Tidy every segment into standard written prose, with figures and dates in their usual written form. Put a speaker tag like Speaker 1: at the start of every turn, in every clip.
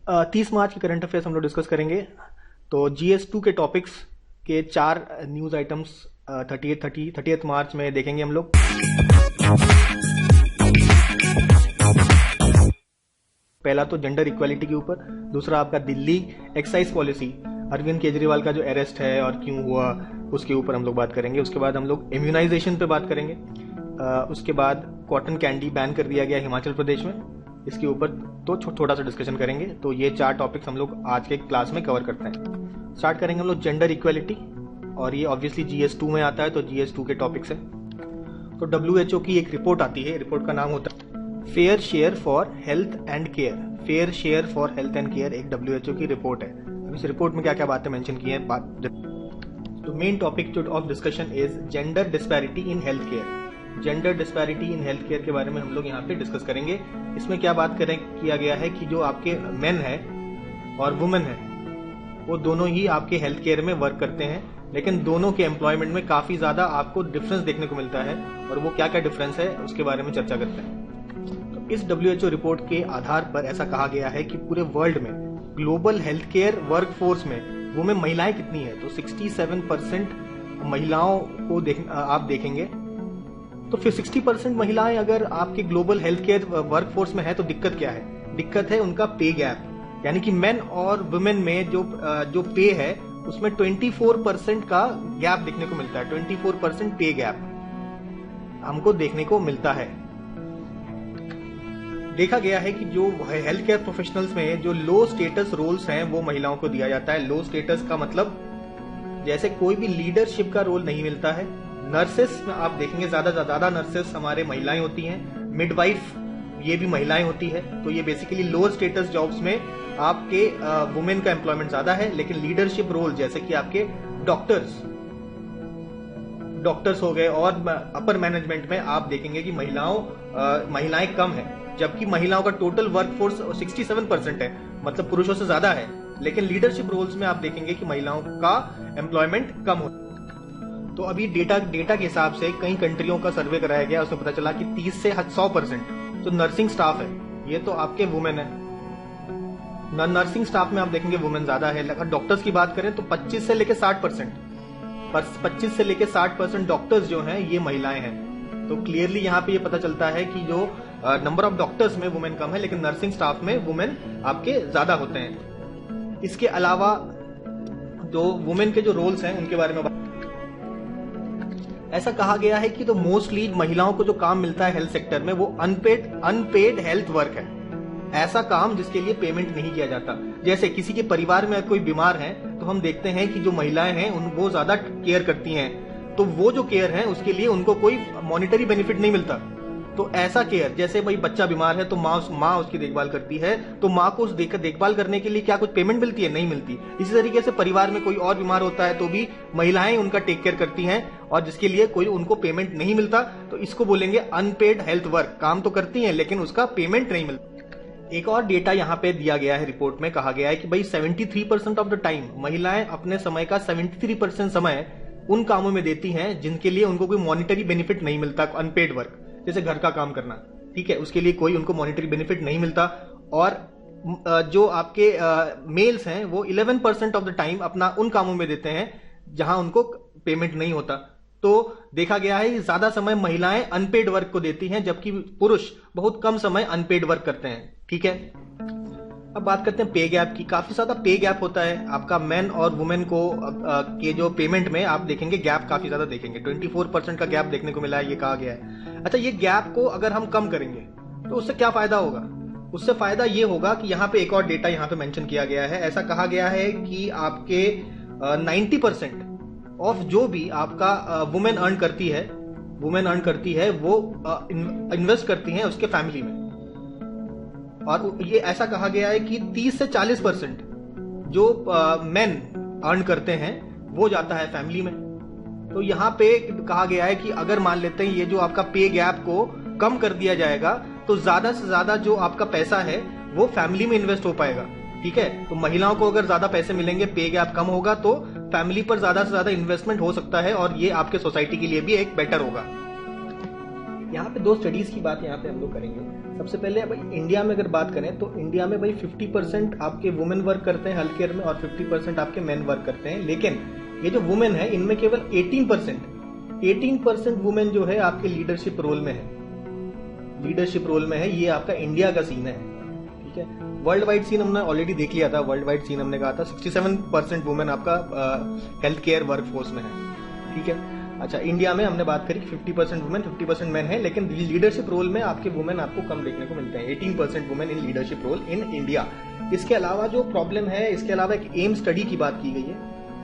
Speaker 1: 30 मार्च के current affairs हम लोग डिस्कस करेंगे। तो GS2 के टॉपिक्स के 4 न्यूज आइटम्स 30th मार्च में देखेंगे हम लोग। पहला तो जेंडर इक्वालिटी के ऊपर, दूसरा आपका दिल्ली एक्साइज पॉलिसी, अरविंद केजरीवाल का जो अरेस्ट है और क्यों हुआ उसके ऊपर हम लोग बात करेंगे। उसके बाद हम लोग इम्यूनाइजेशन पे बात करेंगे। उसके बाद कॉटन कैंडी बैन कर दिया गया हिमाचल प्रदेश में, इसके ऊपर तो थोड़ा सा डिस्कशन करेंगे। तो ये 4 टॉपिक्स हम लोग आज के क्लास में कवर करते हैं। स्टार्ट करेंगे हम लोग जेंडर इक्वालिटी, और ये ऑब्वियसली GS2 में आता है, तो GS2 के टॉपिक्स है। तो WHO की एक रिपोर्ट आती है, रिपोर्ट का नाम होता है fair share for health and care. Fair share for health and care एक WHO की रिपोर्ट है। अब इस रिपोर्ट में क्या क्या बातें मेंशन की हैं। तो main topic of discussion is gender disparity in health care. Gender disparity in health care के बारे में हम लोग यहाँ पे डिस्कस करेंगे। इसमें क्या बात किया गया है कि जो आपके मेन है और वुमेन है वो दोनों ही आपके हेल्थ केयर में वर्क करते हैं, लेकिन दोनों के एम्प्लॉयमेंट में काफी ज्यादा आपको डिफरेंस देखने को मिलता है, और वो क्या क्या डिफरेंस है उसके बारे में चर्चा करते हैं। तो इस WHO रिपोर्ट के आधार पर ऐसा कहा गया है कि पूरे वर्ल्ड में ग्लोबल हेल्थ केयर वर्कफोर्स में वुमेन महिलाएं कितनी है, तो 67% महिलाओं को आप देखेंगे। तो फिर 60% महिलाएं अगर आपके ग्लोबल हेल्थ केयर वर्कफोर्स में है तो दिक्कत क्या है? दिक्कत है उनका पे गैप, यानी कि मेन और वुमेन में जो पे है उसमें 24% का गैप देखने को मिलता है। 24% पे गैप हमको देखने को मिलता है। देखा गया है कि जो हेल्थ केयर प्रोफेशनल्स में जो लो स्टेटस रोल्स हैं वो महिलाओं को दिया जाता है। लो स्टेटस का मतलब जैसे कोई भी लीडरशिप का रोल नहीं मिलता है। नर्सेस में आप देखेंगे ज्यादा नर्सेस हमारे महिलाएं होती हैं। मिडवाइफ ये भी महिलाएं होती है। तो ये बेसिकली लोअर स्टेटस जॉब्स में आपके वुमेन का एम्प्लॉयमेंट ज्यादा है, लेकिन लीडरशिप रोल जैसे कि आपके डॉक्टर्स हो गए और अपर मैनेजमेंट में आप देखेंगे कि महिलाएं कम है, जबकि महिलाओं का टोटल वर्कफोर्स 67% है, मतलब पुरुषों से ज्यादा है, लेकिन लीडरशिप रोल्स में आप देखेंगे कि महिलाओं का एम्प्लॉयमेंट कम होता है। तो अभी डेटा के हिसाब से कई कंट्रियों का सर्वे कराया गया, उसमें पता चला कि 30 से 100% जो नर्सिंग स्टाफ है ये तो आपके वुमेन है। नर्सिंग स्टाफ में आप देखेंगे वुमेन ज्यादा है। अगर डॉक्टर्स की बात करें तो 25 से लेकर 60%, 25 से लेकर 60% डॉक्टर्स जो हैं ये महिलाएं हैं। तो क्लियरली यहाँ पे ये पता चलता है कि जो नंबर ऑफ डॉक्टर्स में वुमेन कम है, लेकिन नर्सिंग स्टाफ में वुमेन आपके ज्यादा होते हैं। इसके अलावा जो वुमेन के जो रोल्स हैं उनके बारे में ऐसा कहा गया है कि तो मोस्टली महिलाओं को जो काम मिलता है हेल्थ सेक्टर में वो अनपेड हेल्थ वर्क है। ऐसा काम जिसके लिए पेमेंट नहीं किया जाता। जैसे किसी के परिवार में कोई बीमार है तो हम देखते हैं कि जो महिलाएं हैं वो ज्यादा केयर करती हैं, तो वो जो केयर है उसके लिए उनको कोई मॉनिटरी बेनिफिट नहीं मिलता। तो ऐसा केयर, जैसे भाई बच्चा बीमार है तो माँ उसकी देखभाल करती है, तो माँ को उस देखभाल करने के लिए क्या कुछ पेमेंट मिलती है? नहीं मिलती। इसी तरीके से परिवार में कोई और बीमार होता है तो भी महिलाएं उनका टेक केयर करती हैं, और जिसके लिए कोई उनको पेमेंट नहीं मिलता, तो इसको बोलेंगे अनपेड हेल्थ वर्क। काम तो करती हैं लेकिन उसका पेमेंट नहीं मिलता। एक और डेटा यहाँ पे दिया गया है, रिपोर्ट में कहा गया है कि भाई 73% ऑफ द टाइम महिलाएं अपने समय का 73% समय उन कामों में देती हैं जिनके लिए उनको कोई मॉनिटरी बेनिफिट नहीं मिलता। अनपेड वर्क जैसे घर का काम करना, ठीक है, उसके लिए कोई उनको मॉनिटरी बेनिफिट नहीं मिलता। और जो आपके मेल्स हैं वो 11% ऑफ द टाइम अपना उन कामों में देते हैं जहां उनको पेमेंट नहीं होता। तो देखा गया है ज्यादा समय महिलाएं अनपेड वर्क को देती हैं, जबकि पुरुष बहुत कम समय अनपेड वर्क करते हैं। ठीक है, अब बात करते हैं पे गैप की। काफी ज्यादा पे गैप होता है आपका मेन और वुमेन को के जो पेमेंट में आप देखेंगे गैप काफी ज्यादा देखेंगे। 24% का गैप देखने को मिला है, ये कहा गया है। अच्छा, ये गैप को अगर हम कम करेंगे तो उससे क्या फायदा होगा? उससे फायदा ये होगा कि यहाँ पे एक और डेटा यहाँ पे मेंशन किया गया है। ऐसा कहा गया है कि आपके 90% ऑफ जो भी आपका वुमेन अर्न करती है वो इन्वेस्ट करती हैं उसके फैमिली में। और ये ऐसा कहा गया है कि 30 से 40% जो मेन अर्न करते हैं वो जाता है फैमिली में। तो यहाँ पे कहा गया है कि अगर मान लेते हैं ये जो आपका पे गैप को कम कर दिया जाएगा तो ज्यादा से ज्यादा जो आपका पैसा है वो फैमिली में इन्वेस्ट हो पाएगा। ठीक है, तो महिलाओं को अगर ज्यादा पैसे मिलेंगे, पे गैप कम होगा, तो फैमिली पर ज्यादा से ज्यादा इन्वेस्टमेंट हो सकता है, और ये आपके सोसाइटी के लिए भी एक बेटर होगा। यहाँ पे 2 स्टडीज की बात यहाँ पे हम लोग करेंगे। सबसे पहले भाई इंडिया में अगर बात करें तो इंडिया में भाई 50% आपके वुमेन वर्क करते हैं हेल्थ केयर में और 50% आपके मेन वर्क करते हैं। लेकिन ये जो वुमेन है इनमें केवल 18% वुमेन जो है आपके लीडरशिप रोल में है। ये आपका इंडिया का सीन है, ठीक है। वर्ल्ड वाइड सीन हमने ऑलरेडी देख लिया था। वर्ल्ड वाइड सीन हमने कहा था 67% वुमेन आपका हेल्थ केयर वर्कफोर्स में है, ठीक है। अच्छा, इंडिया में हमने बात करी 50% वुमेन 50% मैन है, लेकिन लीडरशिप रोल में आपके वुमेन आपको कम देखने को मिलते हैं। 18% women in leadership role in India. इसके अलावा जो प्रॉब्लम है, इसके अलावा एक एम्स स्टडी की बात की गई है।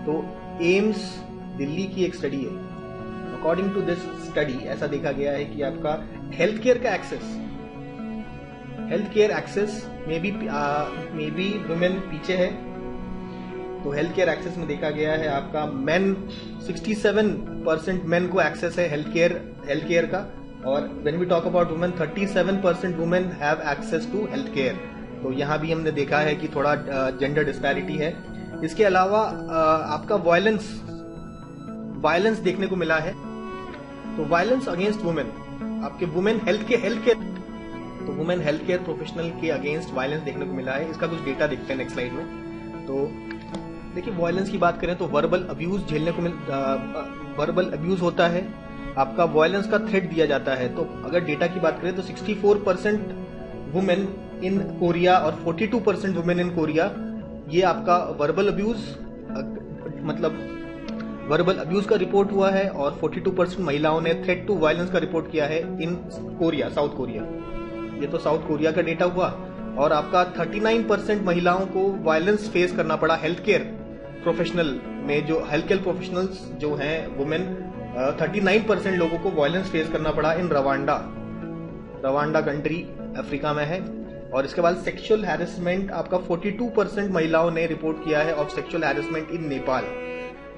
Speaker 1: तो एम्स दिल्ली की एक स्टडी है। अकॉर्डिंग टू दिस स्टडी ऐसा देखा गया है कि आपका हेल्थ केयर एक्सेस में भी वुमेन पीछे है। तो हेल्थ केयर एक्सेस में देखा गया है आपका मेन 67% मेन को एक्सेस है हेल्थ केयर का, और when we talk about women 37% women have access to health care. तो यहाँ भी हमने देखा है कि थोड़ा जेंडर डिस्पैरिटी है। इसके अलावा आपका वायलेंस देखने को मिला है। तो वायलेंस अगेंस्ट वुमेन, आपके वुमेन हेल्थ केयर प्रोफेशनल के अगेंस्ट वायलेंस देखने को मिला है। इसका कुछ डेटा देखते हैं नेक्स्ट स्लाइड में। तो देखिए, वायलेंस की बात करें तो वर्बल अब्यूज होता है, आपका वायलेंस का थ्रेट दिया जाता है। तो अगर डेटा की बात करें तो 64% वुमेन इन कोरिया और 42% वुमेन इन कोरिया, ये आपका वर्बल अब्यूज का रिपोर्ट हुआ है, और 42% महिलाओं ने थ्रेट टू वायलेंस का रिपोर्ट किया है इन कोरिया, साउथ कोरिया। ये तो साउथ कोरिया का डेटा हुआ। और आपका 39% महिलाओं को वायलेंस फेस करना पड़ा हेल्थ केयर प्रोफेशनल्स जो हैं वुमेन, 39% लोगों को वायलेंस फेस करना पड़ा इन रवांडा कंट्री अफ्रीका में है। और इसके बाद सेक्सुअल हैरेसमेंट आपका 42% महिलाओं ने रिपोर्ट किया है of sexual harassment in Nepal.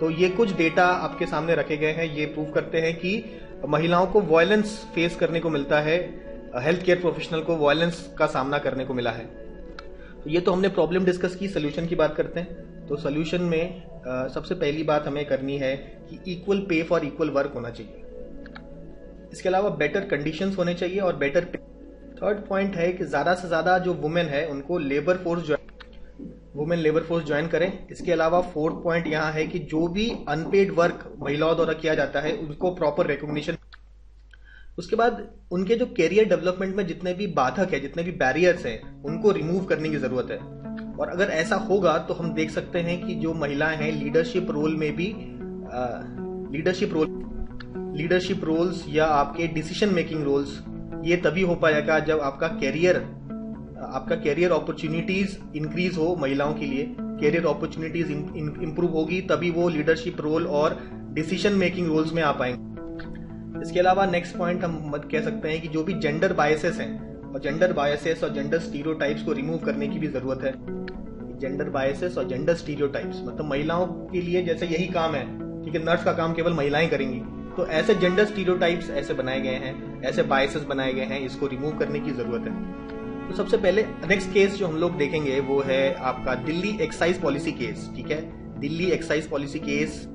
Speaker 1: तो ये कुछ डेटा आपके सामने रखे गए हैं। ये प्रूव करते हैं कि महिलाओं को वायलेंस फेस करने को मिलता है, हेल्थ केयर प्रोफेशनल को वायलेंस का सामना करने को मिला है। तो ये तो हमने प्रॉब्लम डिस्कस की। सोल्यूशन की बात करते हैं। तो सोल्यूशन में सबसे पहली बात हमें करनी है कि equal pay for equal work होना चाहिए। इसके अलावा बेटर कंडीशंस होने चाहिए और बेटर पे। थर्ड पॉइंट है कि ज्यादा से ज्यादा जो वुमेन है उनको लेबर फोर्स ज्वाइन करें। इसके अलावा फोर्थ पॉइंट यहाँ है कि जो भी अनपेड वर्क महिलाओं द्वारा किया जाता है उनको प्रॉपर रिकॉग्निशन। उसके बाद उनके जो कैरियर डेवलपमेंट में जितने भी बाधक है, जितने भी बैरियर्स हैं, उनको रिमूव करने की जरूरत है। और अगर ऐसा होगा तो हम देख सकते हैं कि जो महिलाएं हैं लीडरशिप रोल में भी लीडरशिप रोल्स या आपके डिसीजन मेकिंग रोल्स, ये तभी हो पाएगा जब आपका कैरियर अपॉर्चुनिटीज इंक्रीज हो। महिलाओं के लिए कैरियर अपॉर्चुनिटीज इंप्रूव होगी, तभी वो लीडरशिप रोल और डिसीजन मेकिंग रोल्स में आ पाएंगे। इसके अलावा नेक्स्ट पॉइंट हम मत कह सकते हैं कि जो भी जेंडर बायसेस हैं और जेंडर स्टीरियोटाइप्स को रिमूव करने की भी जरूरत है। जेंडर बायसेस और जेंडर स्टीरियोटाइप्स मतलब महिलाओं के लिए जैसे यही काम है, ठीक है, नर्स का काम केवल महिलाएं करेंगी, तो ऐसे जेंडर स्टीरियोटाइप्स ऐसे बनाए गए हैं, ऐसे बायसेस बनाए गए हैं, इसको रिमूव करने की जरूरत है। तो सबसे पहले नेक्स्ट केस जो हम लोग देखेंगे वो है आपका दिल्ली एक्साइज पॉलिसी केस, ठीक है। दिल्ली एक्साइज पॉलिसी केस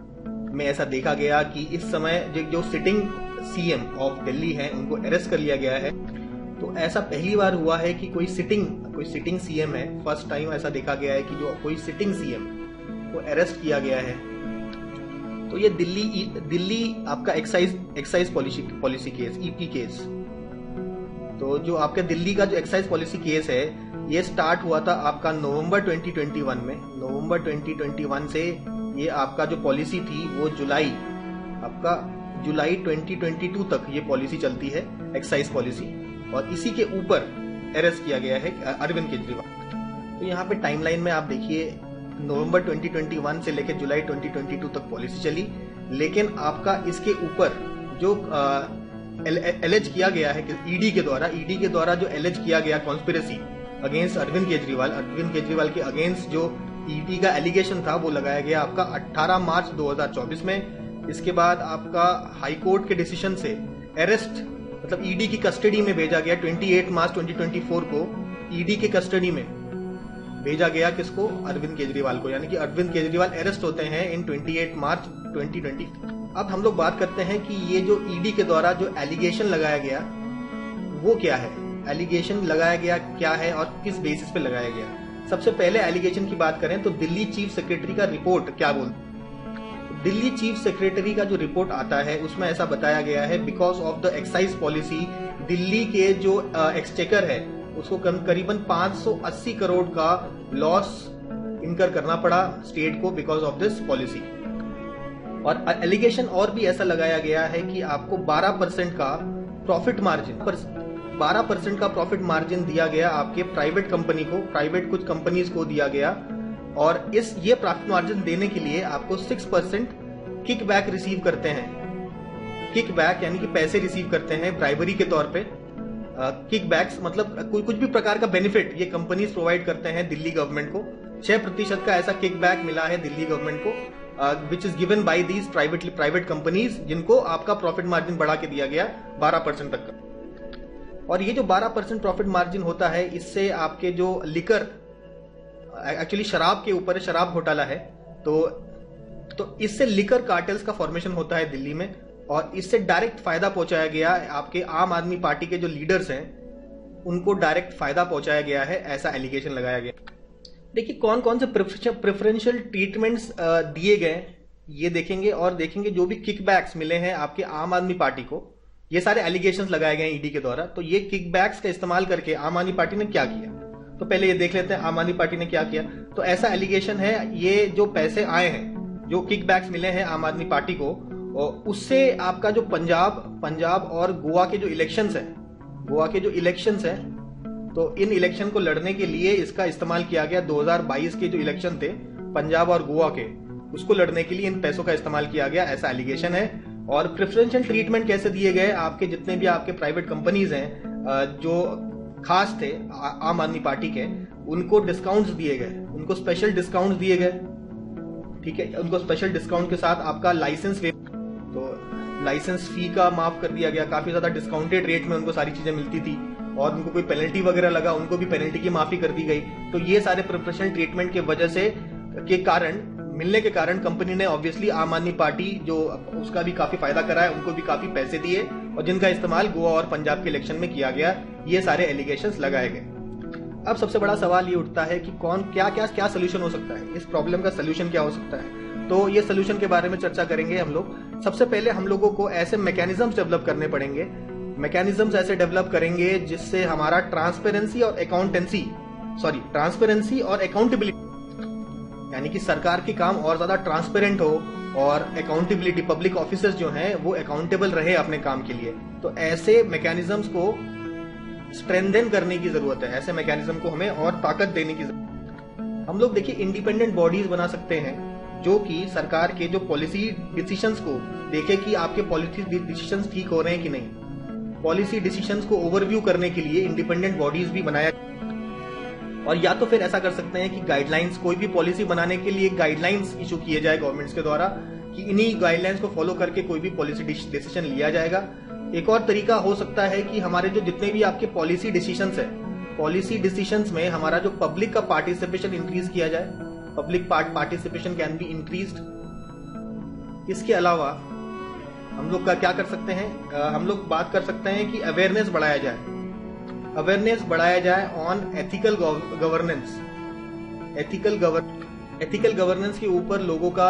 Speaker 1: में ऐसा देखा गया कि इस समय जो सिटिंग सीएम ऑफ दिल्ली है उनको अरेस्ट कर लिया गया है। तो ऐसा पहली बार हुआ है कि कोई सिटिंग सीएम है, फर्स्ट टाइम ऐसा देखा गया है कि जो कोई सिटिंग सीएम को अरेस्ट किया गया है। तो ये दिल्ली आपका excise policy case, EP case. तो जो आपका दिल्ली का जो एक्साइज पॉलिसी केस है ये स्टार्ट हुआ था आपका नवंबर 2021 में। नवंबर 2021 से ये आपका जो पॉलिसी थी वो जुलाई 2022 तक ये पॉलिसी चलती है, एक्साइज पॉलिसी। और इसी के ऊपर अरेस्ट किया गया है अरविंद केजरीवाल। तो यहाँ पे टाइमलाइन में आप देखिए नवंबर 2021 से लेकर जुलाई 2022 तक पॉलिसी चली, लेकिन आपका इसके ऊपर जो एलेज किया गया है ईडी के द्वारा जो एलेज किया गया कॉन्स्पिरेसी अगेंस्ट अरविंद केजरीवाल के अगेंस्ट जो ईडी का एलिगेशन था वो लगाया गया आपका 18 मार्च 2024 में। इसके बाद आपका हाई कोर्ट के डिसीजन से अरेस्ट मतलब ईडी की कस्टडी में भेजा गया 28 मार्च 2024 को। ईडी के कस्टडी में भेजा गया किसको? अरविंद केजरीवाल को, यानी कि अरविंद केजरीवाल अरेस्ट होते हैं इन 28 मार्च 2020। अब हम लोग बात करते हैं कि ये जो ईडी के द्वारा जो एलिगेशन लगाया गया वो क्या है। एलिगेशन लगाया गया क्या है और किस बेसिस पे लगाया गया। सबसे पहले एलिगेशन की बात करें तो दिल्ली चीफ सेक्रेटरी का रिपोर्ट क्या बोलता है। दिल्ली चीफ सेक्रेटरी का जो रिपोर्ट आता है उसमें ऐसा बताया गया है, because of the excise policy Delhi के जो एक्सचेकर है उसको करीबन 580 करोड़ का लॉस इनकर करना पड़ा स्टेट को बिकॉज ऑफ दिस पॉलिसी। और एलिगेशन और भी ऐसा लगाया गया है कि आपको 12% का प्रॉफिट मार्जिन 12% का प्रॉफिट मार्जिन दिया गया आपके प्राइवेट कंपनी को, प्राइवेट कुछ कंपनीज को दिया गया, और ये प्रॉफिट मार्जिन देने के लिए आपको 6% किकबैक रिसीव करते हैं। किकबैक यानी कि पैसे रिसीव करते हैं ब्राइबरी के तौर पे। किकबैक्स मतलब कुछ भी प्रकार का बेनिफिट ये कंपनीज प्रोवाइड करते हैं दिल्ली गवर्नमेंट को। 6% का ऐसा किकबैक मिला है दिल्ली गवर्नमेंट को, which is given by these private companies, जिनको आपका प्रॉफिट मार्जिन बढ़ा के दिया गया 12% तक का। और ये जो 12% प्रॉफिट मार्जिन होता है, इससे आपके जो लिकर, एक्चुअली शराब के ऊपर शराब घोटाला है, तो इससे लिकर कार्टेल्स का फॉर्मेशन होता है दिल्ली में, और इससे डायरेक्ट फायदा पहुंचाया गया आपके आम आदमी पार्टी के जो लीडर्स हैं उनको डायरेक्ट फायदा पहुंचाया गया है, ऐसा एलिगेशन लगाया गया। देखिए कौन कौन से प्रेफरेंशियल ट्रीटमेंट्स दिए गए ये देखेंगे, और देखेंगे जो भी किकबैक्स मिले हैं आपके आम आदमी पार्टी को, ये सारे एलिगेशंस लगाए गए ईडी के द्वारा। तो ये किकबैक्स का इस्तेमाल करके आम आदमी पार्टी ने क्या किया, तो पहले ये देख लेते हैं आम आदमी पार्टी ने क्या किया। तो ऐसा एलिगेशन है, ये जो पैसे आए हैं, जो किकबैक्स मिले हैं आम आदमी पार्टी को, और उससे आपका जो पंजाब और गोवा के जो इलेक्शंस हैं, तो इन इलेक्शन को लड़ने के लिए इसका इस्तेमाल किया गया। 2022 के जो इलेक्शन थे पंजाब और गोवा के, उसको लड़ने के लिए इन पैसों का इस्तेमाल किया गया, ऐसा एलिगेशन है। और प्रेफरेंशियल ट्रीटमेंट कैसे दिए गए, आपके जितने भी आपके प्राइवेट कंपनीज हैं जो खास थे आम आदमी पार्टी के, उनको डिस्काउंट्स दिए गए, उनको स्पेशल डिस्काउंट्स दिए गए, ठीक है। उनको स्पेशल डिस्काउंट के साथ आपका लाइसेंस फी का माफ कर दिया गया, काफी ज्यादा डिस्काउंटेड रेट में उनको सारी चीजें मिलती थी, और उनको कोई पेनल्टी वगैरह लगा उनको भी पेनल्टी की माफी कर दी गई। तो ये सारे प्रेफरेंशियल ट्रीटमेंट के वजह से मिलने के कारण कंपनी ने ऑब्वियसली आम आदमी पार्टी जो उसका भी काफी फायदा करा है, उनको भी काफी पैसे दिए, और जिनका इस्तेमाल गोवा और पंजाब के इलेक्शन में किया गया। ये सारे एलिगेशंस लगाए गए। अब सबसे बड़ा सवाल ये उठता है कि क्या सोल्यूशन हो सकता है, इस प्रॉब्लम का सोल्यूशन क्या हो सकता है। तो ये सोल्यूशन के बारे में चर्चा करेंगे हम लोग। सबसे पहले हम लोगों को ऐसे मैकेनिज्म्स डेवलप करने पड़ेंगे, मैकेनिज्म्स ऐसे डेवलप करेंगे जिससे हमारा ट्रांसपेरेंसी और अकाउंटेबिलिटी, यानी कि सरकार के काम और ज्यादा ट्रांसपेरेंट हो, और अकाउंटेबिलिटी, पब्लिक ऑफिसर्स जो हैं वो अकाउंटेबल रहे अपने काम के लिए। तो ऐसे मैकेनिज्म्स को स्ट्रेंथन करने की जरूरत है, ऐसे मैकेनिज्म को हमें और ताकत देने की जरूरत। हम लोग देखिए इंडिपेंडेंट बॉडीज बना सकते हैं जो कि सरकार के जो पॉलिसी डिसीजंस को देखे कि आपके पॉलिसी डिसीजंस ठीक हो रहे हैं कि नहीं। पॉलिसी डिसीजंस को ओवरव्यू करने के लिए इंडिपेंडेंट बॉडीज भी बनाया, और या तो फिर ऐसा कर सकते हैं कि गाइडलाइंस, कोई भी पॉलिसी बनाने के लिए गाइडलाइंस इशू किए जाए गवर्नमेंट्स के द्वारा, कि इन्हीं गाइडलाइंस को फॉलो करके कोई भी पॉलिसी डिसीजन लिया जाएगा। एक और तरीका हो सकता है कि हमारे जो जितने भी आपके पॉलिसी डिसीजंस है, पॉलिसी डिसीजंस में हमारा जो पब्लिक का पार्टिसिपेशन इंक्रीज किया जाए, public participation can be increased. इसके अलावा हम लोग क्या कर सकते हैं, हम लोग बात कर सकते हैं कि अवेयरनेस बढ़ाया जाए on ethical governance. Ethical governance के ऊपर लोगों का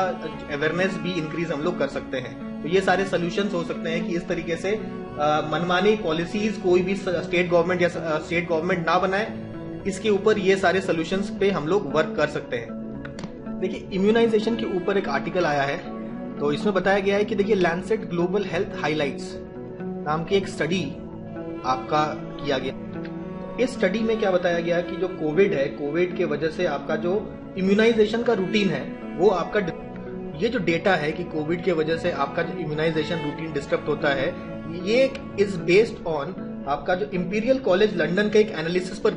Speaker 1: अवेयरनेस भी इंक्रीज हम लोग कर सकते हैं। तो ये सारे सोल्यूशंस हो सकते हैं कि इस तरीके से मनमानी पॉलिसीज कोई भी स्टेट गवर्नमेंट ना बनाए, इसके ऊपर ये सारे सोल्यूशंस पे हम लोग वर्क कर सकते हैं। देखिए इम्यूनाइजेशन के ऊपर एक आर्टिकल आया है, तो इसमें बताया गया है कि देखिए लैंसेट ग्लोबल हेल्थ हाइलाइट्स नाम की एक स्टडी आपका किया गया। इस स्टडी में क्या बताया गया कि जो कोविड है, कोविड के वजह से आपका जो इम्यूनाइजेशन का रूटीन है वो आपका, ये जो डेटा है कि कोविड के वजह से आपका जो इम्यूनाइजेशन रूटीन डिस्टर्ब होता है, ये इज बेस्ड ऑन आपका जो इंपीरियल कॉलेज लंदन के एक एनालिसिस पर।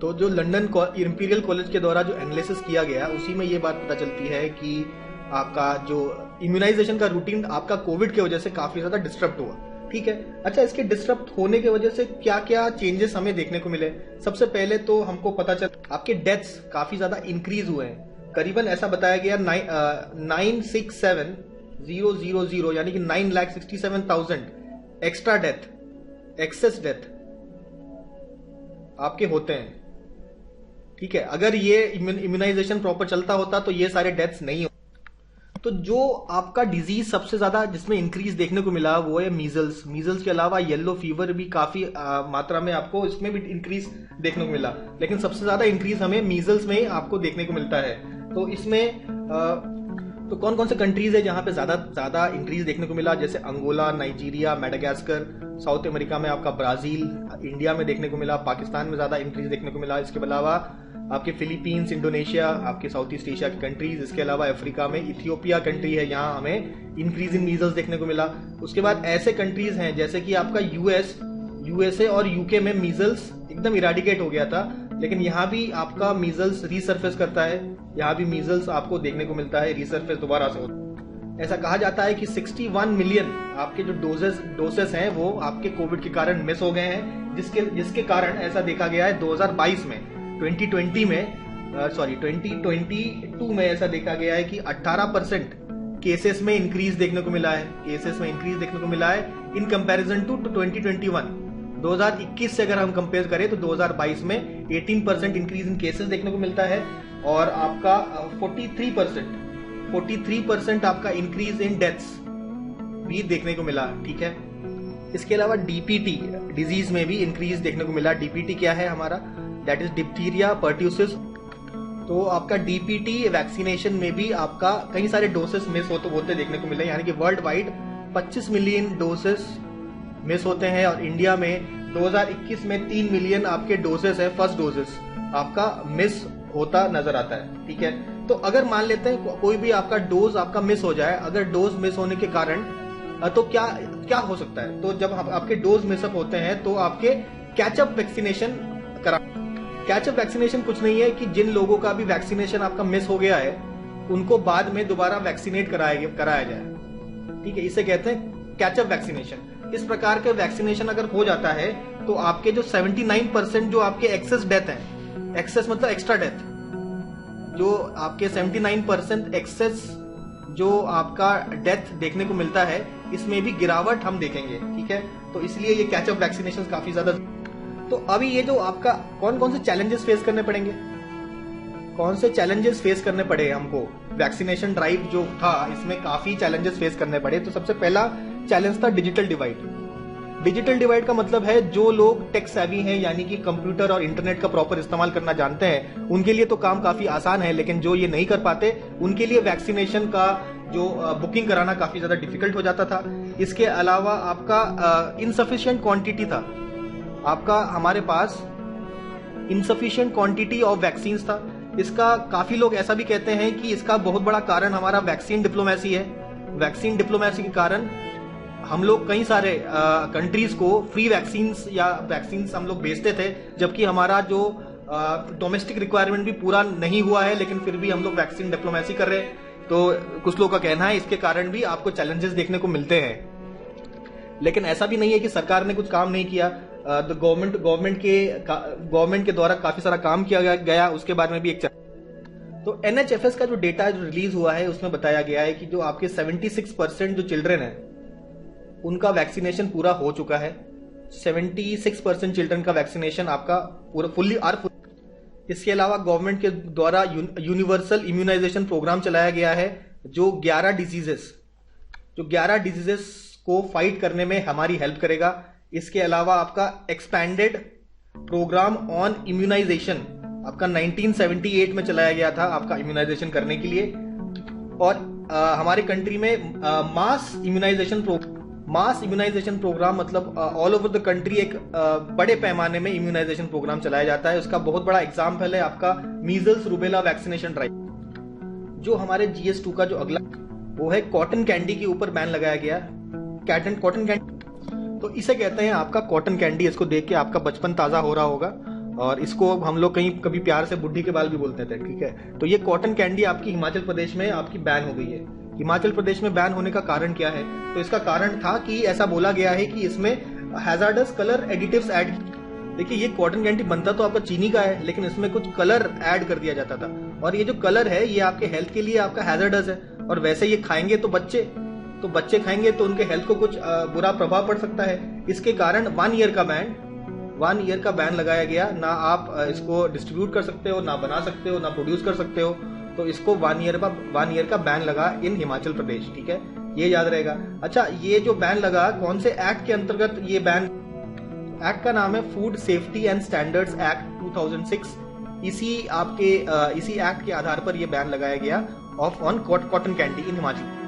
Speaker 1: तो जो लंदन इंपीरियल कॉलेज के द्वारा जो एनालिसिस किया गया उसी में ये बात पता चलती है कि आपका जो इम्यूनाइजेशन का रूटीन आपका कोविड के वजह से काफी ज्यादा डिस्टर्ब हुआ। ठीक है, अच्छा इसके डिस्टर्ब होने की वजह से क्या क्या चेंजेस हमें देखने को मिले। सबसे पहले तो हमको पता चल आपके डेथ्स काफी ज्यादा इंक्रीज हुए हैं। करीबन ऐसा बताया गया 967,000 यानी कि 9,67,000 एक्स्ट्रा डेथ, एक्सेस डेथ आपके होते हैं। ठीक है, अगर ये इम्यूनाइजेशन प्रॉपर चलता होता तो ये सारे डेथ्स नहीं हो। तो जो आपका डिजीज सबसे ज्यादा जिसमें इंक्रीज देखने को मिला वो है मीजल्स। मीजल्स के अलावा येलो फीवर भी काफी मात्रा में आपको इसमें भी इंक्रीज देखने को मिला, लेकिन सबसे ज्यादा इंक्रीज हमें मीजल्स में आपको देखने को मिलता है। तो इसमें तो कौन कौन से कंट्रीज है जहां पे ज्यादा इंक्रीज देखने को मिला, जैसे Angola, Nigeria, Madagascar, South America में आपका ब्राजील, इंडिया में देखने को मिला, पाकिस्तान में ज्यादा इंक्रीज देखने को मिला। इसके अलावा आपके फिलीपींस, इंडोनेशिया, आपके साउथ ईस्ट एशिया की कंट्रीज, इसके अलावा अफ्रीका में इथियोपिया कंट्री है, यहाँ हमें इंक्रीज इन मीजल्स देखने को मिला। उसके बाद ऐसे कंट्रीज हैं जैसे कि आपका यूएसए और यूके में मीजल्स एकदम इराडिकेट हो गया था, लेकिन यहाँ भी आपका मीजल्स रीसर्फेस करता है, यहाँ भी मीजल्स आपको देखने को मिलता है, रीसर्फेस दोबारा से होता है। ऐसा कहा जाता है कि 61 मिलियन आपके जो डोसेस हैं वो आपके कोविड के कारण मिस हो गए हैं, जिसके कारण ऐसा देखा गया है 2022 में 2022 में ऐसा देखा गया है कि 18% केसेस में इंक्रीज देखने को मिला है, इन कंपैरिजन टू 2021। 2021 से अगर हम कंपेयर करें तो 2022 में 18% इंक्रीज इन केसेस देखने को मिलता है, और आपका 43% आपका इंक्रीज इन डेथ्स भी देखने को मिला। ठीक है, इसके अलावा डीपीटी डिजीज में भी इंक्रीज देखने को मिला। डीपीटी क्या है हमारा, दैट इज डिप्थीरिया पर्ट्यूसिस। तो आपका डीपीटी वैक्सीनेशन में भी आपका कई सारे डोसेस मिस होते देखने को मिले, यानी कि world wide 25 million doses miss होते हैं, और इंडिया में 2021 में 3 मिलियन आपके डोसेस है, फर्स्ट डोजेस आपका मिस होता नजर आता है। ठीक है, तो अगर मान लेते हैं कोई भी आपका डोज आपका मिस हो जाए, अगर डोज मिस होने के कारण तो क्या हो सकता है, तो जब आपके डोज मिसअप होते हैं तो आपके कैचअप वैक्सीनेशन करा। कैचअप वैक्सीनेशन कुछ नहीं है कि जिन लोगों का भी वैक्सीनेशन आपका मिस हो गया है उनको बाद में दोबारा वैक्सीनेट कराया जाए। ठीक है, इसे कहते हैं कैचअप वैक्सीनेशन। इस प्रकार के वैक्सीनेशन अगर हो जाता है तो आपके जो 79% जो आपके एक्सेस डेथ है, एक्सेस मतलब एक्स्ट्रा डेथ, जो आपके 79% एक्सेस जो आपका डेथ देखने को मिलता है, इसमें भी गिरावट हम देखेंगे। ठीक है, तो इसलिए ये कैचअप वैक्सीनेशन काफी ज्यादा। तो अभी ये जो आपका कौन कौन से चैलेंजेस फेस करने पड़ेंगे, कौन से चैलेंजेस फेस करने पड़े हमको, वैक्सीनेशन ड्राइव जो था इसमें काफी चैलेंजेस फेस करने पड़े। तो सबसे पहला चैलेंज था डिजिटल डिवाइड। डिजिटल डिवाइड का मतलब है जो लोग टेक सेवी हैं, यानी कि कंप्यूटर और इंटरनेट का प्रॉपर इस्तेमाल करना जानते हैं, उनके लिए तो काम काफी आसान है, लेकिन जो ये नहीं कर पाते उनके लिए वैक्सीनेशन का जो बुकिंग कराना काफी ज्यादा डिफिकल्ट हो जाता था। इसके अलावा आपका इनसफिशिएंट क्वांटिटी था, आपका हमारे पास इनसफिशिएंट क्वांटिटी ऑफ वैक्सीन था। इसका काफी लोग ऐसा भी कहते हैं कि इसका बहुत बड़ा कारण हमारा वैक्सीन डिप्लोमेसी है। वैक्सीन डिप्लोमेसी के कारण हम लोग कई सारे कंट्रीज को फ्री वैक्सीन्स या वैक्सीन्स हम लोग भेजते थे, जबकि हमारा जो डोमेस्टिक रिक्वायरमेंट भी पूरा नहीं हुआ है, लेकिन फिर भी हम लोग वैक्सीन डिप्लोमेसी कर रहे हैं। तो कुछ लोगों का कहना है इसके कारण भी आपको चैलेंजेस देखने को मिलते हैं, लेकिन ऐसा भी नहीं है कि सरकार ने कुछ काम नहीं किया। गवर्नमेंट के द्वारा काफी सारा काम किया गया, उसके बारे में भी एक तो NHFS का जो डेटा जो रिलीज हुआ है उसमें बताया गया है कि जो आपके 76% जो चिल्ड्रन है उनका वैक्सीनेशन पूरा हो चुका है। 76% चिल्ड्रन का वैक्सीनेशन आपका पूरा फुल्ली। इसके अलावा गवर्नमेंट के द्वारा यूनिवर्सल इम्यूनाइजेशन प्रोग्राम चलाया गया है, जो 11 डिजीजेस को फाइट करने में हमारी हेल्प करेगा। इसके अलावा आपका एक्सपैंडेड प्रोग्राम ऑन इम्यूनाइजेशन आपका 1978 में चलाया गया था आपका इम्यूनाइजेशन करने के लिए, और हमारे कंट्री में मास इम्यूनाइजेशन प्रोग्राम मतलब ऑल ओवर द कंट्री एक बड़े पैमाने में इम्यूनाइजेशन प्रोग्राम चलाया जाता है। उसका बहुत बड़ा एग्जाम्पल है आपका मीजल्स रूबेला वैक्सीनेशन ड्राइव। जो हमारे GS2 का जो अगला वो है कॉटन कैंडी के ऊपर बैन लगाया गया। कॉटन कैंडी तो इसे कहते हैं आपका कॉटन कैंडी। इसको देख के आपका बचपन ताजा हो रहा होगा, और इसको हम लोग कभी प्यार से बुढ़ी के बाल भी बोलते थे। ठीक है, तो ये कॉटन कैंडी आपकी हिमाचल प्रदेश में आपकी बैन हो गई है। हिमाचल प्रदेश में बैन होने का कारण क्या है, तो इसका कारण था कि ऐसा बोला गया है कि इसमें हैजार्डस कलर एडिटिव्स ऐड। देखिए, ये कॉटन कैंडी बनता तो आपका चीनी का है, लेकिन इसमें कुछ कलर ऐड कर दिया जाता था, और ये जो कलर है ये आपके हेल्थ के लिए आपका हैजार्डस है, और वैसे ये खाएंगे तो बच्चे खाएंगे तो उनके हेल्थ को कुछ बुरा प्रभाव पड़ सकता है। इसके कारण 1 ईयर का बैन 1 ईयर का बैन लगाया गया, ना आप इसको डिस्ट्रीब्यूट कर सकते हो, ना बना सकते हो, ना प्रोड्यूस कर सकते हो। तो इसको 1 ईयर का बैन लगा इन हिमाचल प्रदेश, ठीक है, ये याद रहेगा। अच्छा, ये जो बैन लगा कौन से एक्ट के अंतर्गत ये बैन? एक्ट का नाम है food safety and standards act 2006। इसी एक्ट के आधार पर यह बैन लगाया गया on cotton candy in Himachal.